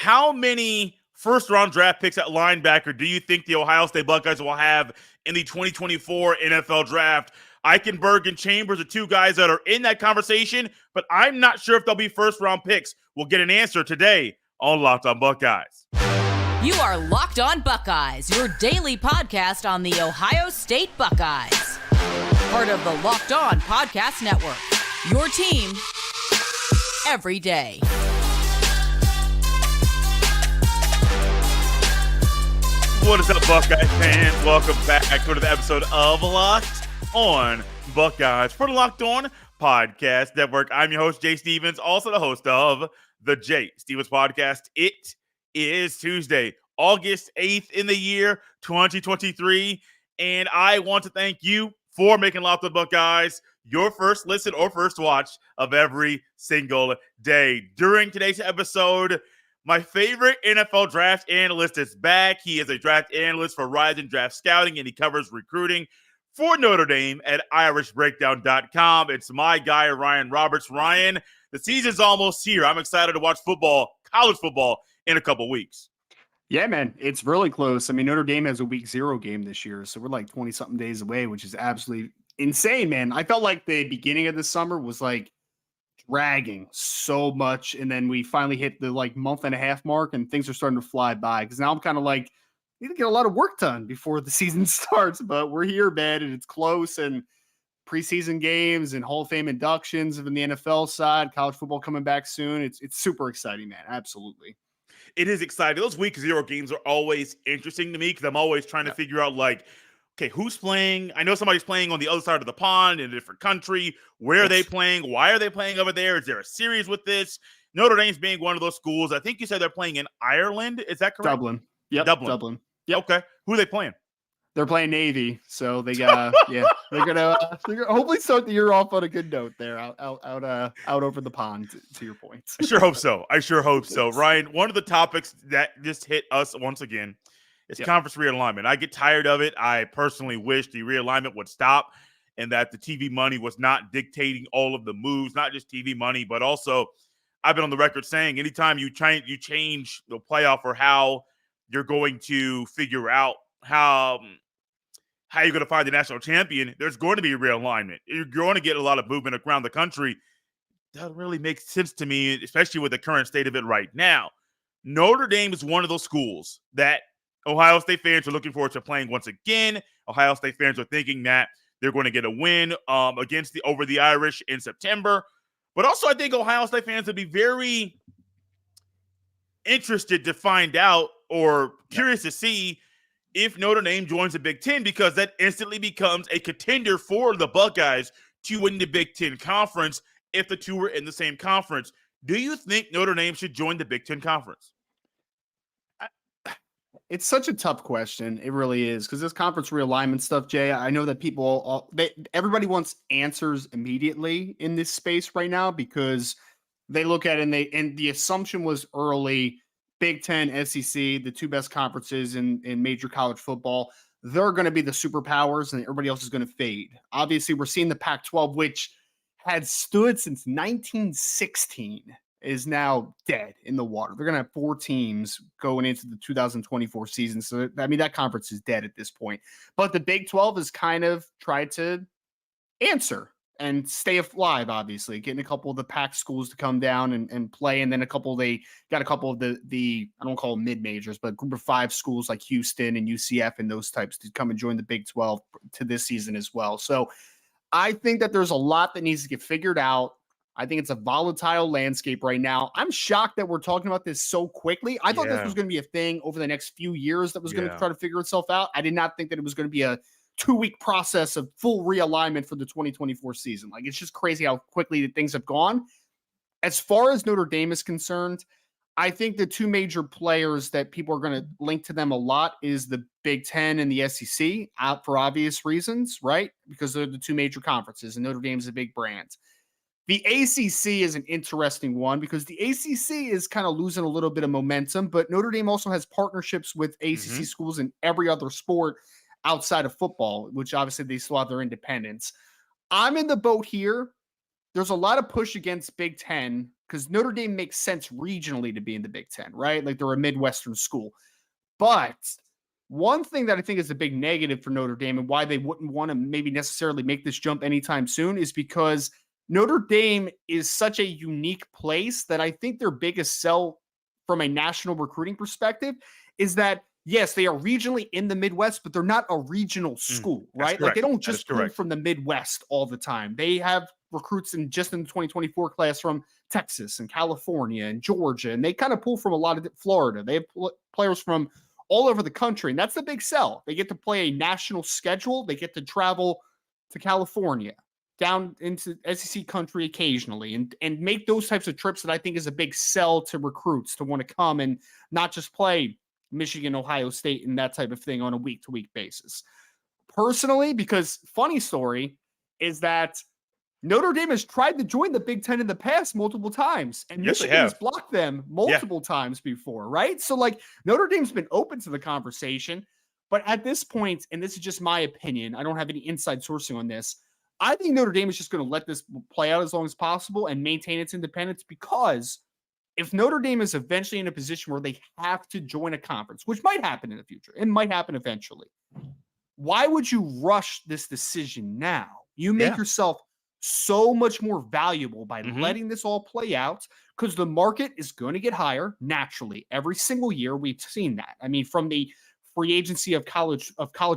How many first-round draft picks at linebacker do you think the Ohio State Buckeyes will have in the 2024 NFL Draft? Eichenberg and Chambers are two guys that are in that conversation, but I'm not sure if they'll be first-round picks. We'll get an answer today on Locked on Buckeyes. You are Locked on Buckeyes, your daily podcast on the Ohio State Buckeyes. Part of the Locked on Podcast Network, your team every day. What is up, Buckeye fans? Welcome back to the episode of Locked on Buckeyes for the Locked on Podcast Network. I'm your host, Jay Stevens, also the host of the Jay Stevens Podcast. It is Tuesday, August 8th in the year 2023, and I want to thank you for making Locked on Buckeyes your first listen or first watch of every single day. During today's episode, my favorite NFL draft analyst is back. He is a draft analyst for Rising Draft Scouting, and he covers recruiting for Notre Dame at irishbreakdown.com. It's my guy, Ryan Roberts. Ryan, the season's almost here. I'm excited to watch football, college football, in a couple weeks. Yeah, man, it's really close. I mean, Notre Dame has a week 0 game this year, so we're like 20-something days away, which is absolutely insane, man. I felt like the beginning of the summer was like dragging so much, and then we finally hit the like month and a half mark, and things are starting to fly by. Because now I'm kind of like, I need to get a lot of work done before the season starts. But we're here, man, and it's close. And preseason games and Hall of Fame inductions in the NFL side, college football coming back soon. It's super exciting, man. Absolutely. It is exciting. Those week 0 games are always interesting to me because I'm always trying to figure out, like, okay, who's playing? I know somebody's playing on the other side of the pond in a different country. Where are they playing? Why are they playing over there? Is there a series with this? Notre Dame's being one of those schools. I think you said they're playing in Ireland. Is that correct? Dublin. Yep. Dublin. Yep. Okay. Who are they playing? They're playing Navy, so they got they're gonna hopefully start the year off on a good note there out over the pond. To your point, I sure hope so. Ryan, one of the topics that just hit us once again is conference realignment. I get tired of it. I personally wish the realignment would stop and that the TV money was not dictating all of the moves, not just TV money, but also I've been on the record saying anytime you change the playoff or how you're going to figure out how you're going to find the national champion, there's going to be a realignment. You're going to get a lot of movement around the country. Doesn't really make sense to me, especially with the current state of it right now. Notre Dame is one of those schools that Ohio State fans are looking forward to playing once again. Ohio State fans are thinking that they're going to get a win over the Irish in September. But also, I think Ohio State fans would be very interested to find out or curious to see if Notre Dame joins the Big Ten, because that instantly becomes a contender for the Buckeyes to win the Big Ten Conference if the two are in the same conference. Do you think Notre Dame should join the Big Ten Conference? It's such a tough question. It really is, because this conference realignment stuff, Jay, I know that everybody wants answers immediately in this space right now, because they look at it and the assumption was early, Big Ten, SEC, the two best conferences in major college football, they're going to be the superpowers and everybody else is going to fade. Obviously, we're seeing the Pac-12, which had stood since 1916, is now dead in the water. They're going to have 4 teams going into the 2024 season. So, I mean, that conference is dead at this point. But the Big 12 has kind of tried to answer and stay alive, obviously, getting a couple of the Pac schools to come down and play. And then they got a couple of the I don't call them mid-majors, but group of 5 schools like Houston and UCF and those types to come and join the Big 12 to this season as well. So I think that there's a lot that needs to get figured out. I think it's a volatile landscape right now. I'm shocked that we're talking about this so quickly. I thought this was going to be a thing over the next few years that was going to try to figure itself out. I did not think that it was going to be a 2-week process of full realignment for the 2024 season. Like, it's just crazy how quickly things have gone. As far as Notre Dame is concerned, I think the 2 major players that people are going to link to them a lot is the Big Ten and the SEC, out for obvious reasons, right? Because they're the 2 major conferences and Notre Dame is a big brand. The ACC is an interesting one because the ACC is kind of losing a little bit of momentum, but Notre Dame also has partnerships with ACC schools in every other sport outside of football, which obviously they still have their independence. I'm in the boat here. There's a lot of push against Big Ten because Notre Dame makes sense regionally to be in the Big Ten, right? Like they're a Midwestern school. But one thing that I think is a big negative for Notre Dame and why they wouldn't want to maybe necessarily make this jump anytime soon is because Notre Dame is such a unique place that I think their biggest sell from a national recruiting perspective is that, yes, they are regionally in the Midwest, but they're not a regional school, right? Like they don't just pull from the Midwest all the time. They have recruits in the 2024 class from Texas and California and Georgia, and they kind of pull from a lot of Florida. They have players from all over the country, and that's the big sell. They get to play a national schedule. They get to travel to California, down into SEC country occasionally, and make those types of trips that I think is a big sell to recruits to want to come and not just play Michigan, Ohio State, and that type of thing on a week-to-week basis. Personally, because funny story is that Notre Dame has tried to join the Big Ten in the past multiple times, and Michigan has blocked them multiple times before, right? So, like, Notre Dame's been open to the conversation, but at this point, and this is just my opinion, I don't have any inside sourcing on this, I think Notre Dame is just going to let this play out as long as possible and maintain its independence, because if Notre Dame is eventually in a position where they have to join a conference, which might happen in the future, it might happen eventually, why would you rush this decision now? You make yourself so much more valuable by letting this all play out, because the market is going to get higher naturally every single year. We've seen that. I mean, from the free agency of college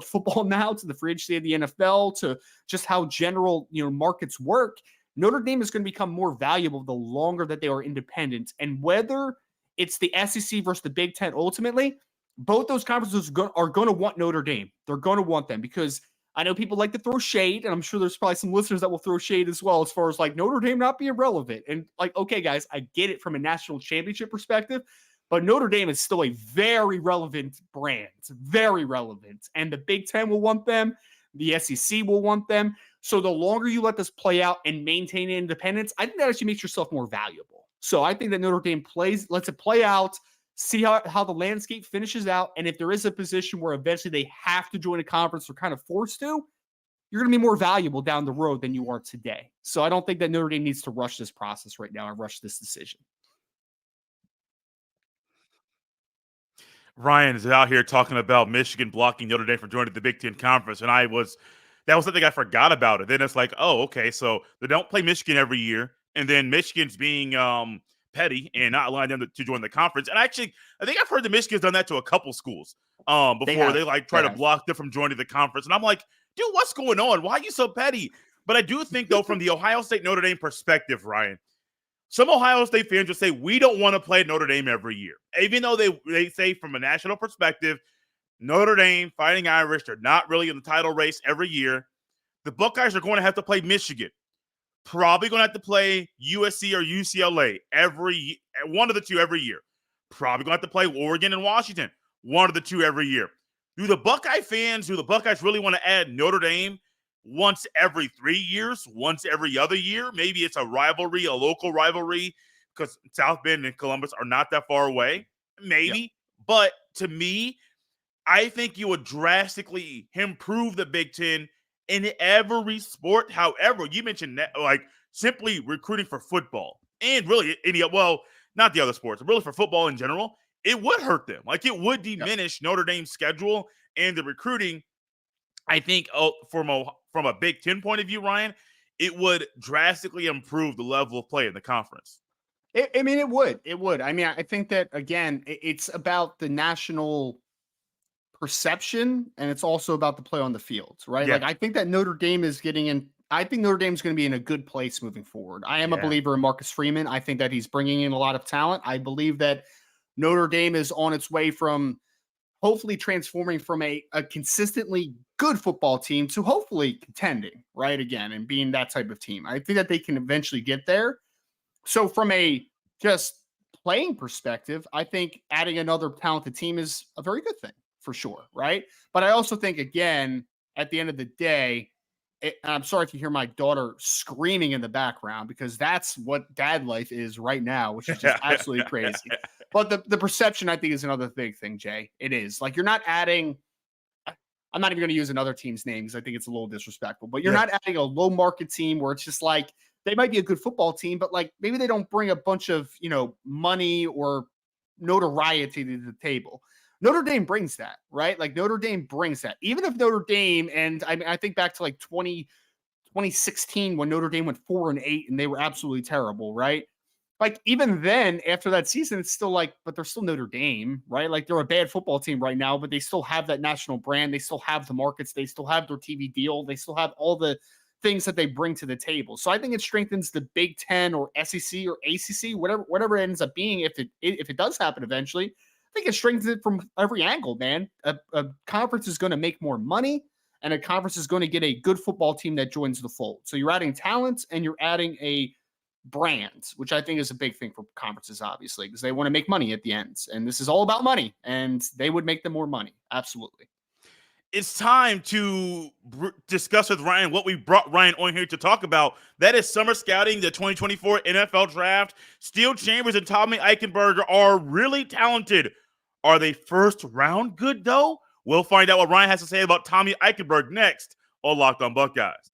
football now to the free agency of the NFL to just how general, markets work, Notre Dame is going to become more valuable the longer that they are independent. And whether it's the SEC versus the Big Ten, ultimately, both those conferences are going to want Notre Dame. They're going to want them, because I know people like to throw shade, and I'm sure there's probably some listeners that will throw shade as well, as far as like Notre Dame not being relevant. And like, okay, guys, I get it from a national championship perspective, but Notre Dame is still a very relevant brand, very relevant. And the Big Ten will want them. The SEC will want them. So the longer you let this play out and maintain independence, I think that actually makes yourself more valuable. So I think that Notre Dame lets it play out, see how the landscape finishes out. And if there is a position where eventually they have to join a conference or kind of forced to, you're going to be more valuable down the road than you are today. So I don't think that Notre Dame needs to rush this process right now and rush this decision. Ryan is out here talking about Michigan blocking Notre Dame from joining the Big Ten Conference, and that was something I forgot about it. Then it's like, oh, okay, so they don't play Michigan every year, and then Michigan's being petty and not allowing them to join the conference. And actually, I think I've heard that Michigan's done that to a couple schools before. They try to block them from joining the conference, and I'm like, dude, what's going on? Why are you so petty? But I do think, though, from the Ohio State Notre Dame perspective, Ryan, some Ohio State fans will say, we don't want to play Notre Dame every year. Even though they say from a national perspective, Notre Dame, Fighting Irish, they're not really in the title race every year. The Buckeyes are going to have to play Michigan. Probably going to have to play USC or UCLA one of the two every year. Probably going to have to play Oregon and Washington, one of the two every year. Do the Buckeyes really want to add Notre Dame once every 3 years, once every other year? Maybe it's a rivalry, a local rivalry, because South Bend and Columbus are not that far away. Maybe. Yep. But to me, I think you would drastically improve the Big Ten in every sport. However, you mentioned that, like, simply recruiting for football and really not the other sports, but really for football in general, it would hurt them. Like, it would diminish Notre Dame's schedule and the recruiting. I think from a Big Ten point of view, Ryan, it would drastically improve the level of play in the conference. It would. It would. I mean, I think that, again, it's about the national perception, and it's also about the play on the field, right? Yeah. Like, I think that Notre Dame is getting in. I think Notre Dame's going to be in a good place moving forward. I am a believer in Marcus Freeman. I think that he's bringing in a lot of talent. I believe that Notre Dame is on its way from hopefully transforming from a consistently good football team to hopefully contending, right, again, and being that type of team. I think that they can eventually get there. So from a just playing perspective, I think adding another talented team is a very good thing for sure, right? But I also think, again, at the end of the day, I'm sorry if you hear my daughter screaming in the background, because that's what dad life is right now, which is just absolutely crazy. But the perception, I think, is another big thing, Jay. It is. Like, you're not adding – I'm not even going to use another team's name because I think it's a little disrespectful. But you're not adding a low-market team where it's just like they might be a good football team, but like maybe they don't bring a bunch of, money or notoriety to the table. Notre Dame brings that, right? Like Notre Dame brings that. Even if Notre Dame, and I think back to like 2016 when Notre Dame went 4-8 and they were absolutely terrible, right? Like even then, after that season, it's still like, but they're still Notre Dame, right? Like they're a bad football team right now, but they still have that national brand. They still have the markets. They still have their TV deal. They still have all the things that they bring to the table. So I think it strengthens the Big Ten or SEC or ACC, whatever it ends up being. If it does happen eventually, I think it strengthens it from every angle, man. A conference is going to make more money, and a conference is going to get a good football team that joins the fold. So you're adding talent and you're adding a brand, which I think is a big thing for conferences, obviously, because they want to make money at the end. And this is all about money, and they would make them more money. Absolutely. It's time to discuss with Ryan what we brought Ryan on here to talk about. That is summer scouting, the 2024 NFL draft. Steele Chambers and Tommy Eichenberg are really talented. Are they first round good, though? We'll find out what Ryan has to say about Tommy Eichenberg next on Locked on Buckeyes.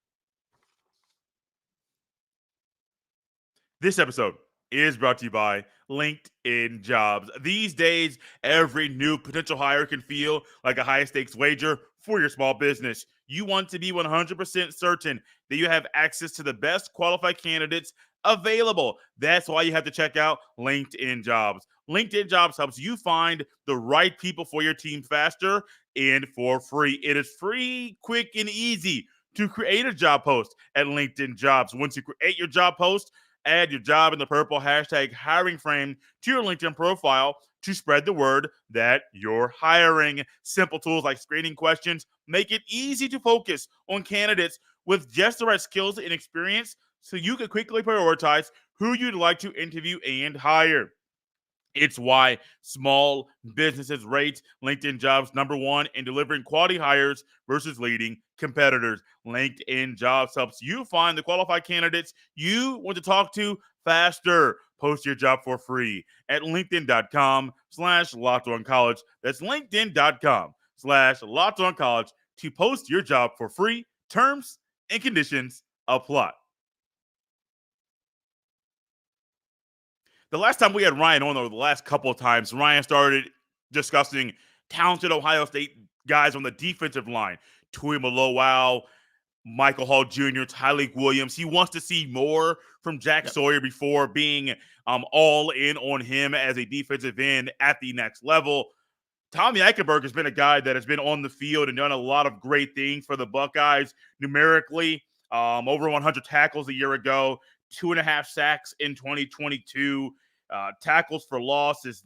This episode is brought to you by LinkedIn Jobs. These days, every new potential hire can feel like a high-stakes wager for your small business. You want to be 100% certain that you have access to the best qualified candidates available. That's why you have to check out LinkedIn Jobs. LinkedIn Jobs helps you find the right people for your team faster and for free. It is free, quick, and easy to create a job post at LinkedIn Jobs. Once you create your job post, add your job in the purple hashtag hiring frame to your LinkedIn profile to spread the word that you're hiring. Simple tools like screening questions make it easy to focus on candidates with just the right skills and experience so you can quickly prioritize who you'd like to interview and hire. It's why small businesses rate LinkedIn Jobs #1 in delivering quality hires versus leading competitors. LinkedIn Jobs helps you find the qualified candidates you want to talk to faster. Post your job for free at linkedin.com/LockedOnCollege. That's linkedin.com/LockedOnCollege to post your job for free. Terms and conditions apply. The last time we had Ryan on, or the last couple of times, Ryan started discussing talented Ohio State guys on the defensive line. Tuimoloau, Michael Hall Jr., Tyleik Williams. He wants to see more from Jack Sawyer before being all in on him as a defensive end at the next level. Tommy Eichenberg has been a guy that has been on the field and done a lot of great things for the Buckeyes numerically. Over 100 tackles a year ago, 2.5 sacks in 2022. Tackles for loss is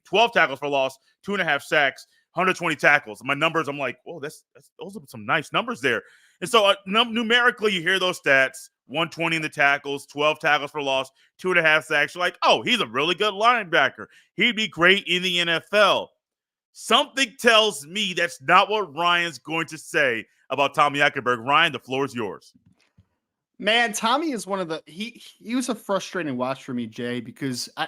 12 tackles for loss, 2.5 sacks, 120 tackles. My numbers, I'm like, oh, those are some nice numbers there. And so numerically, you hear those stats: 120 in the tackles, 12 tackles for loss, 2.5 sacks. You're like, oh, he's a really good linebacker. He'd be great in the NFL. Something tells me that's not what Ryan's going to say about Tommy Eichenberg. Ryan, the floor is yours. Man, Tommy is one of the he was a frustrating watch for me, Jay, because I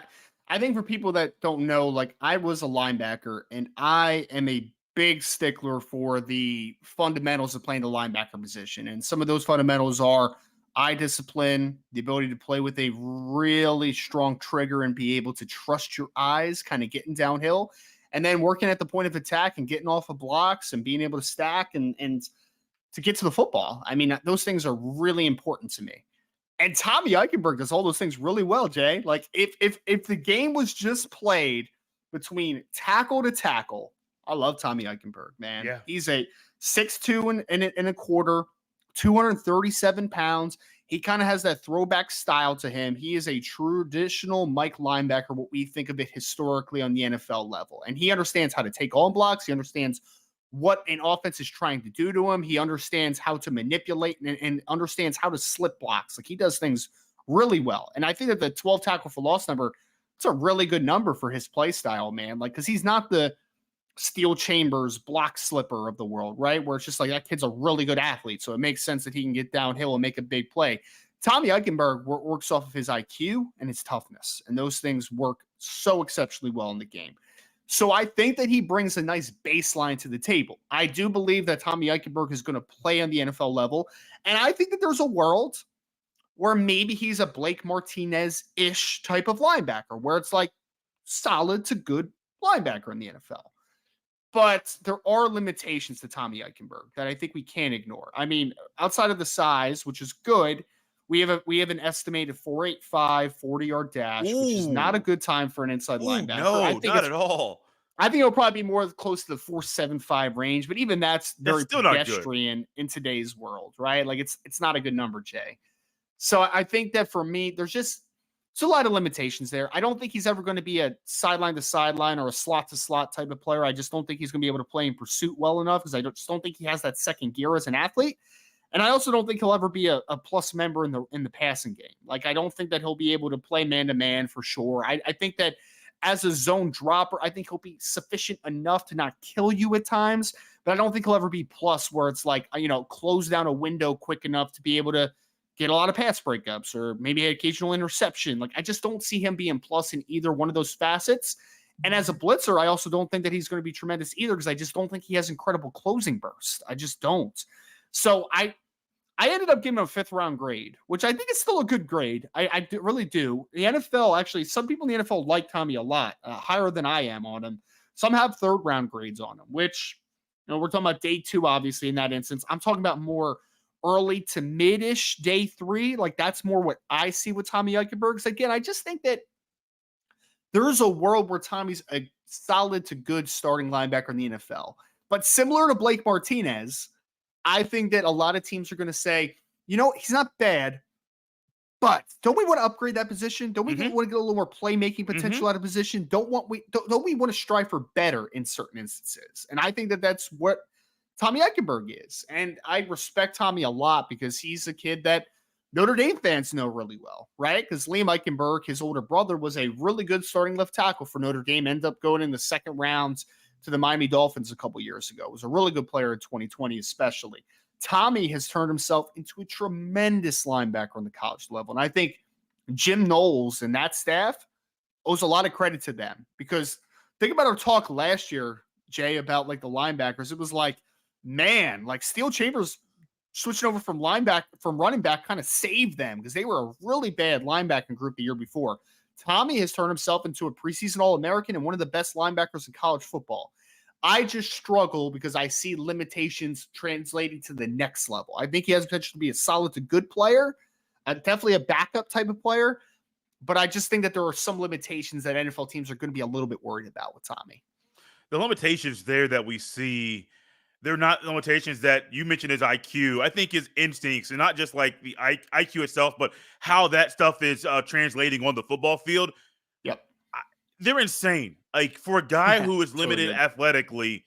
think for people that don't know, like I was a linebacker and I am a big stickler for the fundamentals of playing the linebacker position. And some of those fundamentals are eye discipline, the ability to play with a really strong trigger and be able to trust your eyes, kind of getting downhill, and then working at the point of attack and getting off of blocks and being able to stack and to get to the football. I mean, those things are really important to me. And Tommy Eichenberg does all those things really well, Jay. Like if the game was just played between tackle to tackle, I love Tommy Eichenberg, man. Yeah. He's a 6'2" and a quarter, 237 pounds. He kind of has that throwback style to him. He is a traditional Mike linebacker, what we think of it historically on the NFL level. And he understands how to take on blocks. He understands what an offense is trying to do to him. He understands how to manipulate and understands how to slip blocks. Like he does things really well. And I think that the 12 tackle for loss number, it's a really good number for his play style, man. Like, cause he's not the Steele Chambers block slipper of the world, right? Where it's just like, that kid's a really good athlete. So it makes sense that he can get downhill and make a big play. Tommy Eichenberg works off of his IQ and his toughness. And those things work so exceptionally well in the game. So I think that he brings a nice baseline to the table. I do believe that Tommy Eichenberg is going to play on the NFL level. And I think that there's a world or maybe he's a Blake Martinez-ish type of linebacker where it's like solid to good linebacker in the NFL. But there are limitations to Tommy Eichenberg that I think we can't ignore. I mean, outside of the size, which is good, we have an estimated 4.85 40-yard dash, which is not a good time for an inside linebacker. No, not at all. I think it'll probably be more close to the 4.75 range, but even that's very pedestrian in today's world, right? Like it's not a good number, Jay. So I think that for me, there's a lot of limitations there. I don't think he's ever going to be a sideline to sideline or a slot to slot type of player. I just don't think he's going to be able to play in pursuit well enough because just don't think he has that second gear as an athlete. And I also don't think he'll ever be a plus member in the passing game. Like, I don't think that he'll be able to play man-to-man for sure. I think that as a zone dropper, I think he'll be sufficient enough to not kill you at times, but I don't think he'll ever be plus where it's like, close down a window quick enough to be able to get a lot of pass breakups or maybe an occasional interception. Like, I just don't see him being plus in either one of those facets. And as a blitzer, I also don't think that he's going to be tremendous either because I just don't think he has incredible closing burst. I just don't. So I ended up giving him a 5th round grade, which I think is still a good grade. I really do. The NFL, actually, some people in the NFL like Tommy a lot, higher than I am on him. Some have 3rd round grades on him, which, we're talking about day 2, obviously, in that instance. I'm talking about more early to mid-ish day 3. Like, that's more what I see with Tommy Eichenberg. Because again, I just think that there's a world where Tommy's a solid to good starting linebacker in the NFL. But similar to Blake Martinez, I think that a lot of teams are going to say, he's not bad, but don't we want to upgrade that position? Don't we want to get a little more playmaking potential out of position? Don't we want to strive for better in certain instances? And I think that that's what Tommy Eichenberg is. And I respect Tommy a lot because he's a kid that Notre Dame fans know really well, right? Because Liam Eichenberg, his older brother, was a really good starting left tackle for Notre Dame, ended up going in the 2nd round to the Miami Dolphins a couple years ago. Was a really good player in 2020, especially. Tommy has turned himself into a tremendous linebacker on the college level. And I think JIm Knowles and that staff owes a lot of credit to them because think about our talk last year, Jay, about like the linebackers. It was like, man, like Steele Chambers switching over from running back kind of saved them because they were a really bad linebacking group the year before. Tommy has turned himself into a preseason All-American and one of the best linebackers in college football. I just struggle because I see limitations translating to the next level. I think he has potential to be a solid to good player, definitely a backup type of player, but I just think that there are some limitations that NFL teams are going to be a little bit worried about with Tommy. The limitations there that we see, they're not limitations that you mentioned his IQ. I think his instincts, and not just like the IQ itself, but how that stuff is translating on the football field. Yep. They're insane. Like, for a guy who is limited athletically,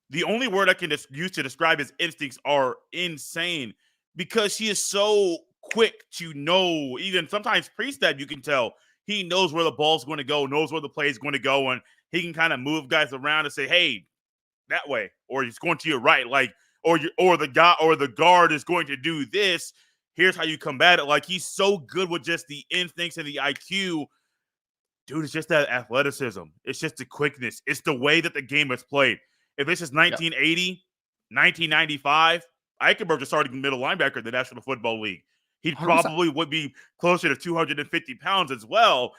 the only word I can use to describe his instincts are insane because he is so quick to know, even sometimes pre-snap, you can tell he knows where the ball's going to go, knows where the play is going to go, and he can kind of move guys around and say, hey, that way, or he's going to your right, like, or the guard is going to do this. Here's how you combat it. Like, he's so good with just the instincts and the IQ. Dude, it's just that athleticism. It's just the quickness. It's the way that the game is played. If this is 1980, 1995, Eichenberg is starting middle linebacker in the National Football League. He probably would be closer to 250 pounds as well,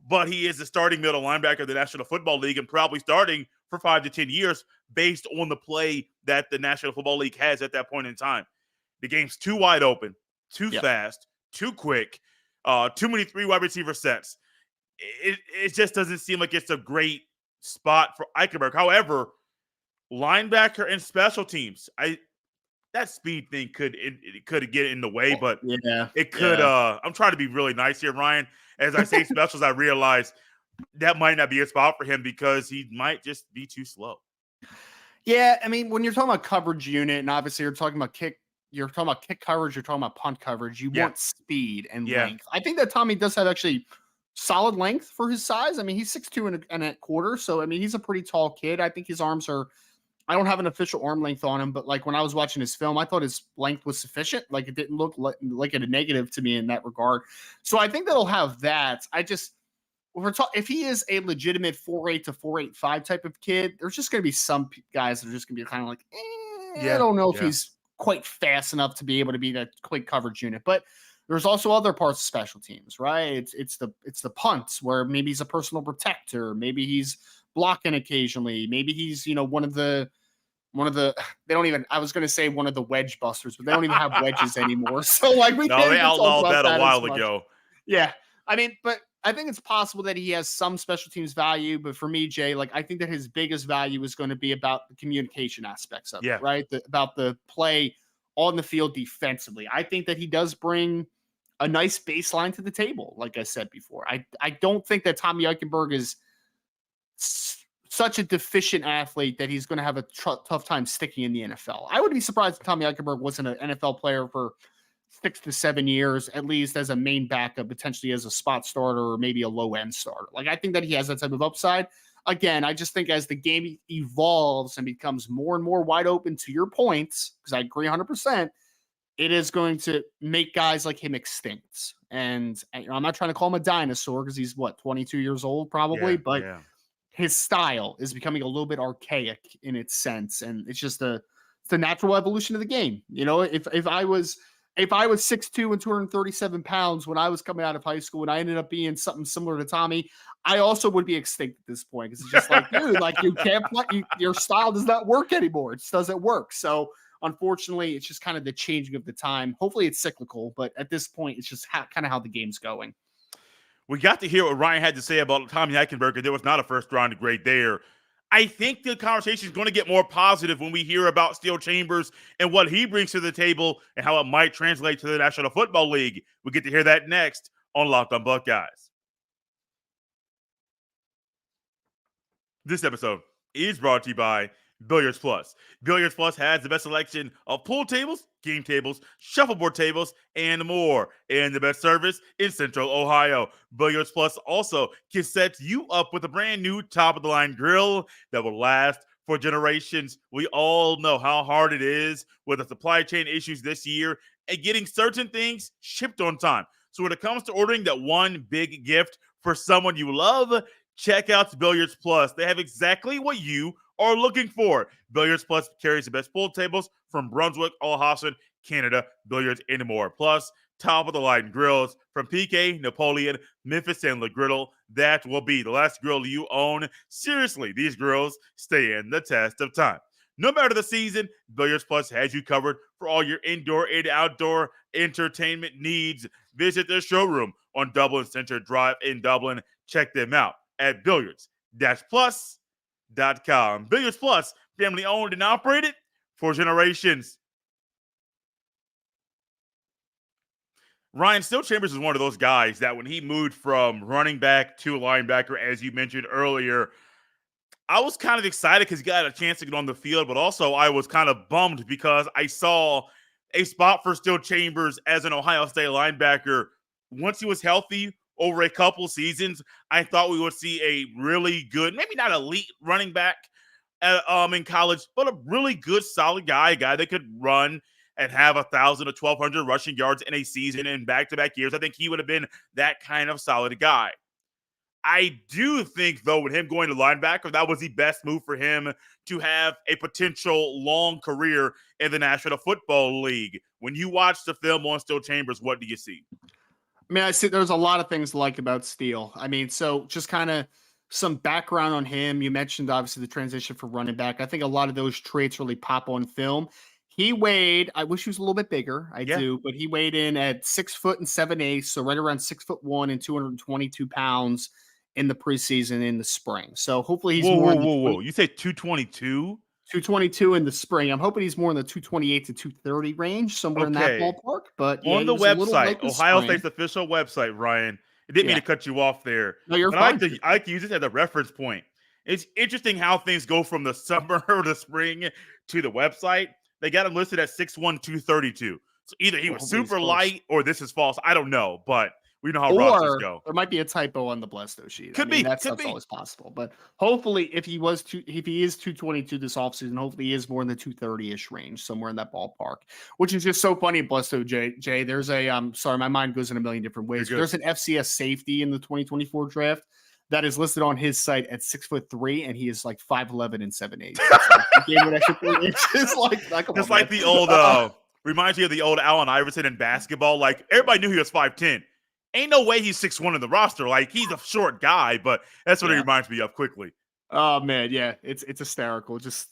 but he is the starting middle linebacker of the National Football League and probably starting for 5 to 10 years based on the play that the National Football League has at that point in time. The game's too wide open, too fast, too quick, too many 3 wide receiver sets. It just doesn't seem like it's a great spot for Eichenberg. However, linebacker and special teams, that speed thing could get in the way, but it could. I'm trying to be really nice here, Ryan. As I say specials, I realize that might not be a spot for him because he might just be too slow. Yeah, I mean, when you're talking about coverage unit, and obviously you're talking about kick coverage, you're talking about punt coverage, you want speed and length. I think that Tommy does have actually solid length for his size. I mean, he's 6'2" and a quarter, so I mean, he's a pretty tall kid. I think his arms are. I don't have an official arm length on him, but like when I was watching his film, I thought his length was sufficient. Like it didn't look like a negative to me in that regard. So I think that'll have that. If he is a legitimate 4.8 to 4.85 type of kid, there's just going to be some guys that are just going to be kind of like, I don't know if he's quite fast enough to be able to be that quick coverage unit. But there's also other parts of special teams, right? It's the punts where maybe he's a personal protector, maybe he's blocking occasionally, maybe he's one of the they don't even, I was going to say one of the wedge busters, but they don't even have wedges anymore. So like we no, they can't talk outlawed about that a while as much. ago. Yeah, I mean, but I think it's possible that he has some special teams value. But for me, Jay, like I think that his biggest value is going to be about the communication aspects of it, right? About the play on the field defensively. I think that he does bring a nice baseline to the table. Like I said before, I don't think that Tommy Eichenberg is such a deficient athlete that he's going to have a tough time sticking in the NFL. I would be surprised if Tommy Eichenberg wasn't an NFL player for 6 to 7 years, at least as a main backup, potentially as a spot starter or maybe a low end starter. Like I think that he has that type of upside. Again, I just think as the game evolves and becomes more and more wide open, to your points, because I agree 100%, it is going to make guys like him extinct. And I'm not trying to call him a dinosaur because he's 22 years old probably, but his style is becoming a little bit archaic in its sense. And it's just the natural evolution of the game. If I was 6'2" and 237 pounds when I was coming out of high school and I ended up being something similar to Tommy, I also would be extinct at this point. Because it's just like, dude, like you can't play, your style does not work anymore. It just doesn't work. So unfortunately, it's just kind of the changing of the time. Hopefully it's cyclical, but at this point, it's just kind of how the game's going. We got to hear what Ryan had to say about Tommy Eichenberg. There was not a first-round grade there. I think the conversation is going to get more positive when we hear about Steele Chambers and what he brings to the table and how it might translate to the National Football League. We get to hear that next on Locked On Buckeyes. This episode is brought to you by Billiards Plus. Billiards Plus has the best selection of pool tables, game tables, shuffleboard tables, and more. And the best service in Central Ohio. Billiards Plus also can set you up with a brand new top-of-the-line grill that will last for generations. We all know how hard it is with the supply chain issues this year and getting certain things shipped on time. So when it comes to ordering that one big gift for someone you love, check out Billiards Plus. They have exactly what you are looking for. Billiards Plus carries the best pool tables from Brunswick, Olhausen, Canada, Billiards, and more. Plus, top-of-the-line grills from PK, Napoleon, Memphis, and Le Griddle. That will be the last grill you own. Seriously, these grills stay in the test of time. No matter the season, Billiards Plus has you covered for all your indoor and outdoor entertainment needs. Visit their showroom on Dublin Center Drive in Dublin. Check them out at billiards-plus.com. Billiards Plus, family owned and operated for generations. Ryan, Steele Chambers is one of those guys that when he moved from running back to linebacker, as you mentioned earlier, I was kind of excited because he got a chance to get on the field, but also I was kind of bummed because I saw a spot for Steele Chambers as an Ohio State linebacker. Once he was healthy over a couple seasons, I thought we would see a really good, maybe not elite running back in college, but a really good, solid guy, a guy that could run and have 1,000 to 1,200 rushing yards in a season in back-to-back years. I think he would have been that kind of solid guy. I do think, though, with him going to linebacker, that was the best move for him to have a potential long career in the National Football League. When you watch the film on Steele Chambers, what do you see? I mean, I see there's a lot of things to like about Steele. I mean, so just kind of some background on him. You mentioned, obviously, the transition for running back. I think a lot of those traits really pop on film. He weighed, I wish he was a little bit bigger. I do, but he weighed in at 6 foot and 7/8, so right around 6'1" and 222 pounds in the preseason in the spring. So hopefully he's more. Whoa. You say 222? 222 in the spring. I'm hoping he's more in the 228 to 230 range, somewhere in that ballpark. But on the website, Ohio State's official website, Ryan, I didn't mean to cut you off there. No, you're fine. I like to use this as a reference point. It's interesting how things go from the summer or the spring to the website. They got him listed at 6'1", 232. So either he was super light or this is false. I don't know, but we know how rosters go. There might be a typo on the Blesto sheet. Could be. That's always possible. But hopefully, if he is 222 this offseason, hopefully he is more in the 230-ish range, somewhere in that ballpark. Which is just so funny, Blesto Jay. There's a sorry, my mind goes in a million different ways. There's an FCS safety in the 2024 draft that is listed on his site at 6'3", and he is like 5'11" and 7/8. He gave an extra 3 inches. Just like the old reminds me of the old Allen Iverson in basketball. Like, everybody knew he was 5'10". Ain't no way he's 6'1" in the roster. Like, he's a short guy, but that's what it reminds me of quickly. Oh man, yeah, it's hysterical. Just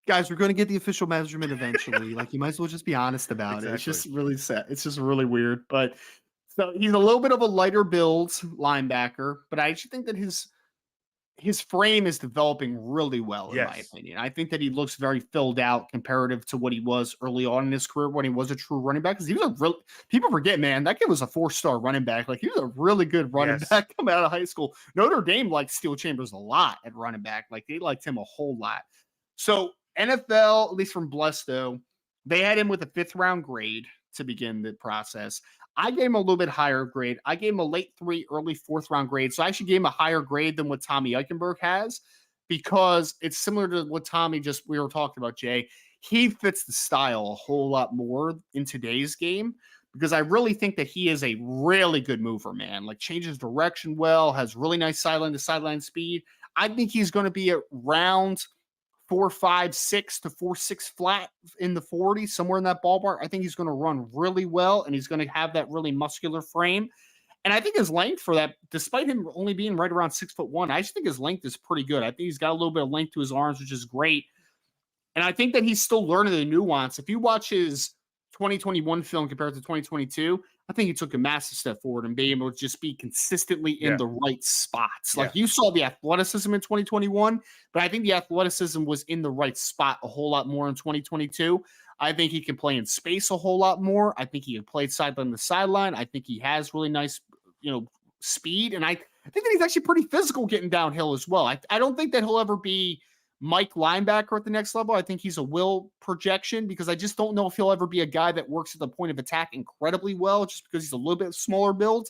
guys, we're going to get the official measurement eventually. Like, you might as well just be honest about it. It's just really sad. It's just really weird. But so he's a little bit of a lighter build linebacker, but I actually think that his frame is developing really well, in my opinion. I think that he looks very filled out comparative to what he was early on in his career when he was a true running back. Because he was a real, people forget, man, that kid was a 4-star running back. Like, he was a really good running back coming out of high school. Notre Dame liked Steele Chambers a lot at running back. Like, they liked him a whole lot. So NFL, at least from Blesto, they had him with a 5th round grade to begin the process. I gave him a little bit higher grade. I gave him a late 3, early 4th round grade. So I actually gave him a higher grade than what Tommy Eichenberg has, because it's similar to what Tommy we were talking about, Jay. He fits the style a whole lot more in today's game, because I really think that he is a really good mover, man. Like, changes direction well, has really nice sideline to sideline speed. I think he's going to be around 4.56 to 4.6 flat in the 40, somewhere in that ballpark. I think he's going to run really well, and he's going to have that really muscular frame. And I think his length for that, despite him only being right around 6'1", I just think his length is pretty good. I think he's got a little bit of length to his arms, which is great. And I think that he's still learning the nuance. If you watch his 2021 film compared to 2022, I think he took a massive step forward and being able to just be consistently in the right spots. Like, you saw the athleticism in 2021, but I think the athleticism was in the right spot a whole lot more in 2022. I think he can play in space a whole lot more. I think he can play sideline to sideline. I think he has really nice, speed. And I think that he's actually pretty physical getting downhill as well. I don't think that he'll ever be Mike linebacker at the next level. I think he's a will projection, because I just don't know if he'll ever be a guy that works at the point of attack incredibly well, just because he's a little bit smaller build.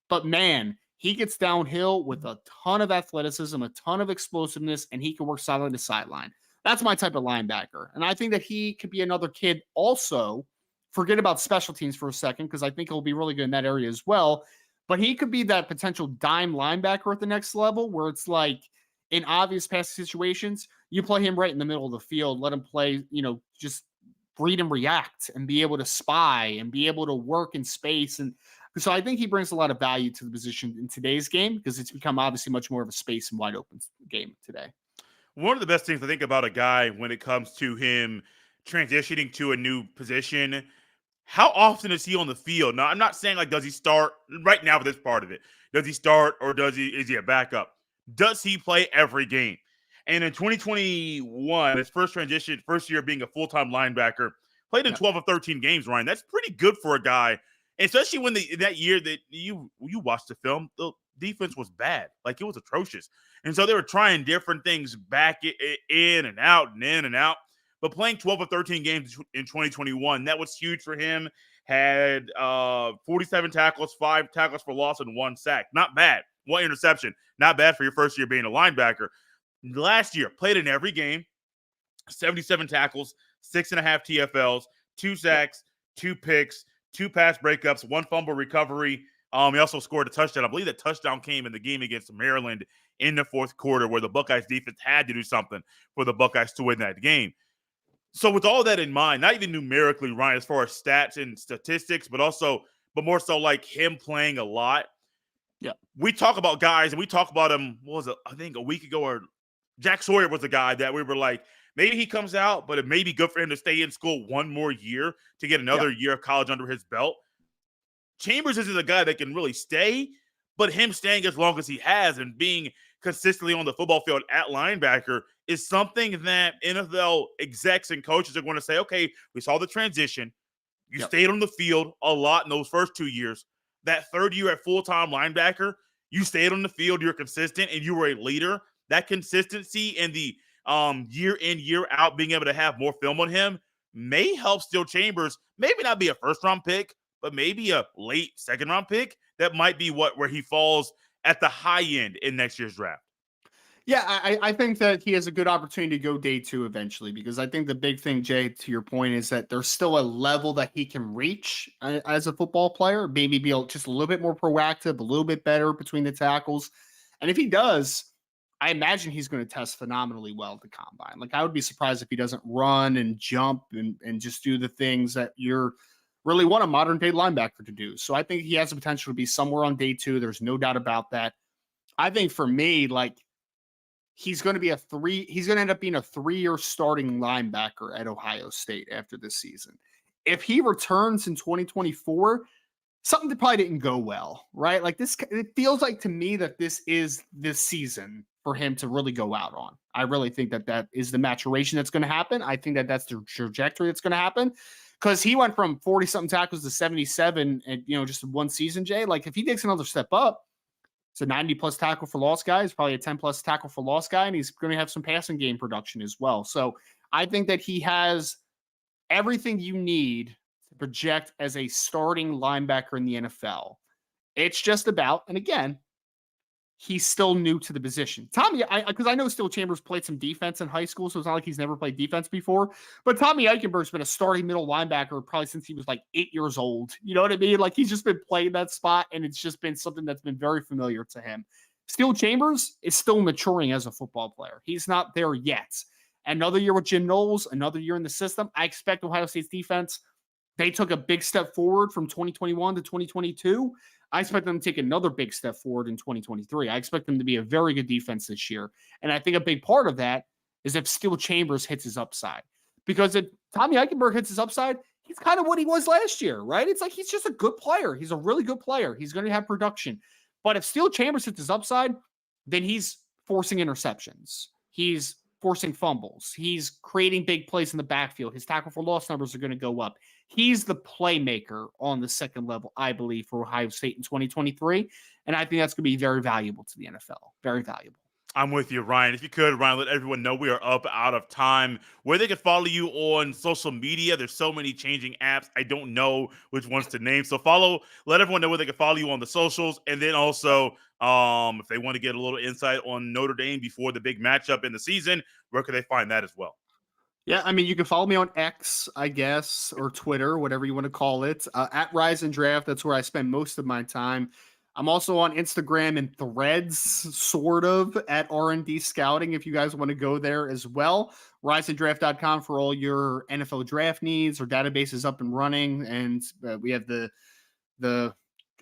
But man, he gets downhill with a ton of athleticism, a ton of explosiveness, and he can work sideline to sideline. That's my type of linebacker. And I think that he could be another kid also. Forget about special teams for a second, because I think he'll be really good in that area as well. But he could be that potential dime linebacker at the next level, where it's like, in obvious passing situations, you play him right in the middle of the field, let him play, just read and react and be able to spy and be able to work in space. And so I think he brings a lot of value to the position in today's game, because it's become obviously much more of a space and wide open game today. One of the best things to think about a guy when it comes to him transitioning to a new position, how often is he on the field? Now, I'm not saying, like, does he start right now for this part of it? Does he start, or is he a backup? Does he play every game? And in 2021, his first year being a full-time linebacker, played in 12 of 13 games, Ryan. That's pretty good for a guy, especially when that year that you watched the film, the defense was bad. Like, it was atrocious. And so they were trying different things back in and out and in and out. But playing 12 of 13 games in 2021, that was huge for him. Had 47 tackles, 5 tackles for loss, and 1 sack. Not bad. 1 interception. Not bad for your first year being a linebacker. Last year, played in every game, 77 tackles, 6.5 TFLs, 2 sacks, 2 picks, 2 pass breakups, 1 fumble recovery. He also scored a touchdown. I believe that touchdown came in the game against Maryland in the 4th quarter, where the Buckeyes defense had to do something for the Buckeyes to win that game. So with all that in mind, not even numerically, Ryan, as far as stats and statistics, but more so like him playing a lot. Yeah. We talk about guys, and we talk about him, what was it, I think a week ago, or Jack Sawyer was a guy that we were like, maybe he comes out, but it may be good for him to stay in school 1 more year to get another year of college under his belt. Chambers isn't a guy that can really stay, but him staying as long as he has and being consistently on the football field at linebacker is something that NFL execs and coaches are going to say, okay, we saw the transition. You stayed on the field a lot in those first 2 years. That 3rd year at full-time linebacker, you stayed on the field, you're consistent, and you were a leader. That consistency and the year in, year out, being able to have more film on him may help Steele Chambers maybe not be a first-round pick, but maybe a late second-round pick. That might be where he falls at the high end in next year's draft. Yeah, I think that he has a good opportunity to go day 2 eventually, because I think the big thing, Jay, to your point, is that there's still a level that he can reach as a football player, maybe be just a little bit more proactive, a little bit better between the tackles. And if he does, I imagine he's going to test phenomenally well at the combine. Like, I would be surprised if he doesn't run and jump and just do the things that you're really want a modern day linebacker to do. So I think he has the potential to be somewhere on day 2. There's no doubt about that. I think for me, like, he's going to end up being a 3-year starting linebacker at Ohio State after this season. If he returns in 2024, something that probably didn't go well, right? Like, it feels like to me that this is this season for him to really go out on. I really think that is the maturation that's going to happen. I think that that's the trajectory that's going to happen, because he went from 40 something tackles to 77 and, just one season, Jay. Like, if he takes another step up, it's a 90 plus tackle for loss guy. He's probably a 10 plus tackle for loss guy, and he's going to have some passing game production as well. So I think that he has everything you need to project as a starting linebacker in the NFL. It's just about, and again, he's still new to the position. Tommy, because I know Steele Chambers played some defense in high school, so it's not like he's never played defense before. But Tommy Eichenberg's been a starting middle linebacker probably since he was like 8 years old. You know what I mean? Like, he's just been playing that spot, and it's just been something that's been very familiar to him. Steele Chambers is still maturing as a football player. He's not there yet. Another year with JIm Knowles, another year in the system. I expect Ohio State's defense, they took a big step forward from 2021 to 2022. I expect them to take another big step forward in 2023. I expect them to be a very good defense this year. And I think a big part of that is if Steele Chambers hits his upside. Because if Tommy Eichenberg hits his upside, he's kind of what he was last year, right? It's like he's just a good player. He's a really good player. He's going to have production. But if Steele Chambers hits his upside, then he's forcing interceptions. He's forcing fumbles. He's creating big plays in the backfield. His tackle for loss numbers are going to go up. He's the playmaker on the second level, I believe, for Ohio State in 2023. And I think that's going to be very valuable to the NFL. Very valuable. I'm with you, Ryan. If you could, Ryan, let everyone know we are up out of time. Where they can follow you on social media. There's so many changing apps. I don't know which ones to name. So let everyone know where they can follow you on the socials. And then also, if they want to get a little insight on Notre Dame before the big matchup in the season, where can they find that as well? Yeah, I mean, you can follow me on X, I guess, or Twitter, whatever you want to call it, at Rise and Draft. That's where I spend most of my time. I'm also on Instagram and Threads, sort of, at R&D Scouting, if you guys want to go there as well. RiseandDraft.com for all your NFL draft needs. Our database is up and running, and we have the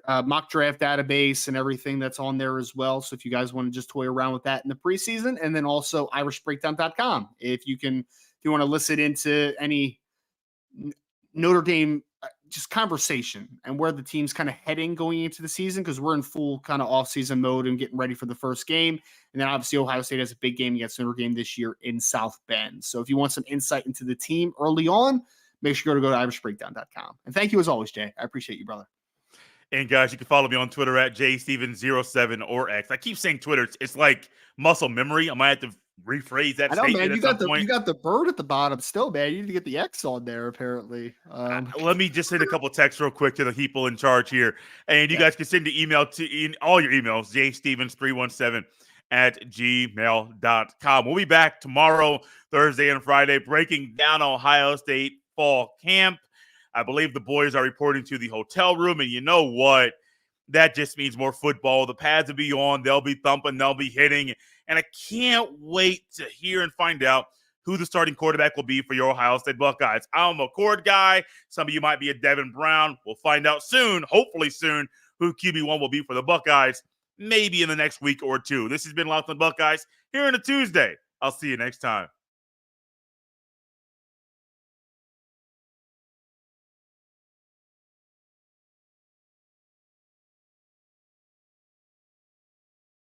mock draft database and everything that's on there as well. So if you guys want to just toy around with that in the preseason, and then also IrishBreakdown.com. If you want to listen into any Notre Dame just conversation and where the team's kind of heading going into the season, because we're in full kind of off-season mode and getting ready for the first game. And then obviously Ohio State has a big game against Notre Dame this year in South Bend. So if you want some insight into the team early on, make sure to go to IrishBreakdown.com. And thank you as always, Jay. I appreciate you, brother. And guys, you can follow me on Twitter at JSteven07 or X. I keep saying Twitter. It's like muscle memory. I might have to rephrase that. I know, statement man. You got the bird at the bottom still, man. You need to get the X on there, apparently. Let me just hit a couple texts real quick to the people in charge here. And you guys can send the email to all your emails, jstevens317 at gmail.com. We'll be back tomorrow, Thursday and Friday, breaking down Ohio State fall camp. I believe the boys are reporting to the hotel room, and you know what? That just means more football. The pads will be on. They'll be thumping. They'll be hitting. And I can't wait to hear and find out who the starting quarterback will be for your Ohio State Buckeyes. I'm a Cord guy. Some of you might be a Devin Brown. We'll find out soon, hopefully soon, who QB1 will be for the Buckeyes, maybe in the next week or two. This has been Locked on Buckeyes here on a Tuesday. I'll see you next time.